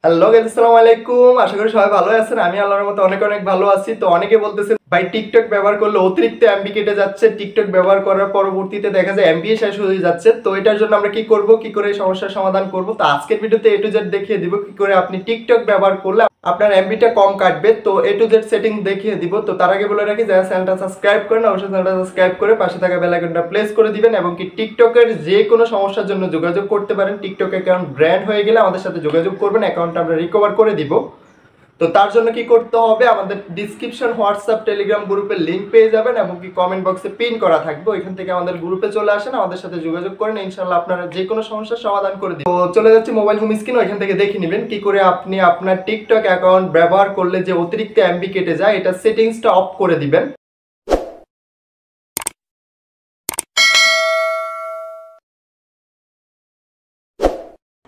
Hello guys, আসসালামু আলাইকুম। আশা করি সবাই ভালো আছেন। আমি আল্লাহর মতো অনেক অনেক ভালো আছি। তো অনেকে বলতেছেন ভাই টিকটক ব্যবহার করলে অতিরিক্ত এমবি কেটে যাচ্ছে, টিকটক ব্যবহার করার পরবর্তীতে দেখা যায় এমবি শেষ হয়ে যাচ্ছে। তো এটার জন্য আমরা কি করব, কি করে এই সমস্যার সমাধান করব? তো আজকের ভিডিওতে এ টু জেড দেখিয়ে দিব কি করে আপনি টিকটক ব্যবহার করলে আপনার এমবিটা কম কাটবে। তো এ টু জেড সেটিং দেখিয়ে দিব। তো তার আগে বলে রাখি, যারা চ্যানেলটা সাবস্ক্রাইব করেন অবশ্যই চ্যানেলটা সাবস্ক্রাইব করে পাশে থাকা বেল আইকনটা প্রেস করে দিবেন এবং কি টিকটকের যে কোনো সমস্যার জন্য যোগাযোগ করতে পারেন। টিকটক অ্যাকাউন্ট ব্র্যান্ড হয়ে গেলে আমাদের সাথে যোগাযোগ করবেন, অ্যাকাউন্টটা আমরা রিকভার করে দিব। তো তার জন্য কি করতে হবে, আমাদের ডিসক্রিপশন হোয়াটসঅ্যাপ টেলিগ্রাম গ্রুপের লিংক পেয়ে যাবেন এবং কি কমেন্ট বক্সে পিন করা থাকবে, ওইখান থেকে আমাদের গ্রুপে চলে আসেন, আমাদের সাথে যোগাযোগ করেন, ইনশাআল্লাহ আপনারা যে কোনো সমস্যার সমাধান করে দিন। তো চলে যাচ্ছি মোবাইল হোম স্ক্রিন, ওইখান থেকে দেখে নেবেন কি করে আপনি আপনার টিকটক অ্যাকাউন্ট ব্যবহার করলে যে অতিরিক্ত এমবি কেটে যায় এটা সেটিংসটা অফ করে দিবেন।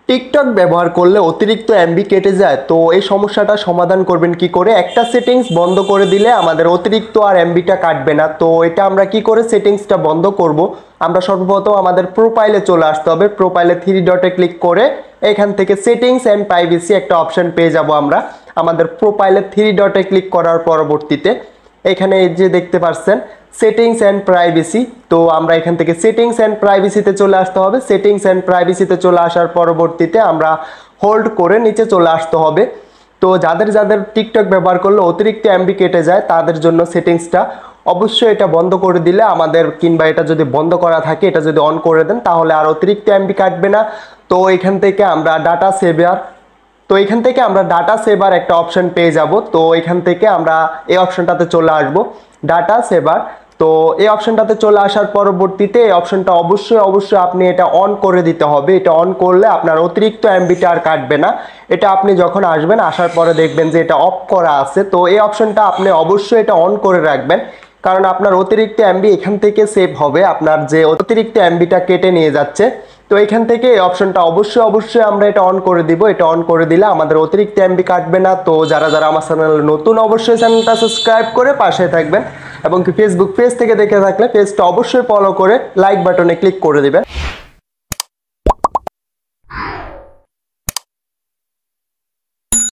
টিকটক ব্যবহার করলে অতিরিক্ত এমবি কেটে যায়, তো এই সমস্যাটা সমাধান করবেন কি করে? একটা সেটিংস বন্ধ করে দিলে আমাদের অতিরিক্ত আর এমবিটা কাটবে না। তো এটা আমরা কি করে সেটিংসটা বন্ধ করব? আমরা সর্বপ্রথম আমাদের প্রোফাইলে চলে আসতে হবে। প্রোফাইলে থ্রি ডটে ক্লিক করে এখান থেকে সেটিংস অ্যান্ড প্রাইভেসি একটা অপশন পেয়ে যাব আমরা। আমাদের প্রোফাইলে থ্রি ডটে ক্লিক করার পরবর্তীতে এখানে এই যে দেখতে পাচ্ছেন সেটিংস অ্যান্ড প্রাইভেসি, তো আমরা এখান থেকে সেটিংস অ্যান্ড প্রাইভেসিতে চলে আসতে হবে। সেটিংস অ্যান্ড প্রাইভেসিতে চলে আসার পরবর্তীতে আমরা হোল্ড করে নিচে চলে আসতে হবে। তো যাদের যাদের টিকটক ব্যবহার করলে অতিরিক্ত এমবি কেটে যায় তাদের জন্য সেটিংসটা অবশ্যই এটা বন্ধ করে দিলে আমাদের, কিংবা এটা যদি বন্ধ করা থাকে এটা যদি অন করে দেন তাহলে আর অতিরিক্ত এমবি কাটবে না। তো এখান থেকে আমরা ডাটা সেভার একটা অপশন পেয়ে যাব। তো এখান থেকে আমরা এই অপশনটাতে চলে আসব, ডাটা সেভার। তো এই অপশনটাতে চলে আসার পরবর্তীতে এই অপশনটা অবশ্যই আপনি এটা অন করে দিতে হবে। এটা অন করলে আপনার অতিরিক্ত এমবিটা আর কাটবে না। এটা আপনি যখন আসবেন, আসার পরে দেখবেন যে এটা অফ করা আছে। তো এই অপশনটা আপনি অবশ্যই এটা অন করে রাখবেন, কারণ আপনার অতিরিক্ত এমবি এখান থেকে সেভ হবে, আপনার যে অতিরিক্ত এমবিটা কেটে নিয়ে যাচ্ছে। তো এখান থেকে এই অপশনটা অবশ্যই আমরা এটা অন করে দিব। এটা অন করে দিলে আমাদের অতিরিক্ত এমবি কাটবে না। তো যারা যারা আমার চ্যানেলে নতুন অবশ্যই চ্যানেলটা সাবস্ক্রাইব করে পাশে থাকবেন এবং কি ফেসবুক পেজ থেকে দেখে থাকলে পেজটা অবশ্যই ফলো করে লাইক বাটনে ক্লিক করে দিবেন।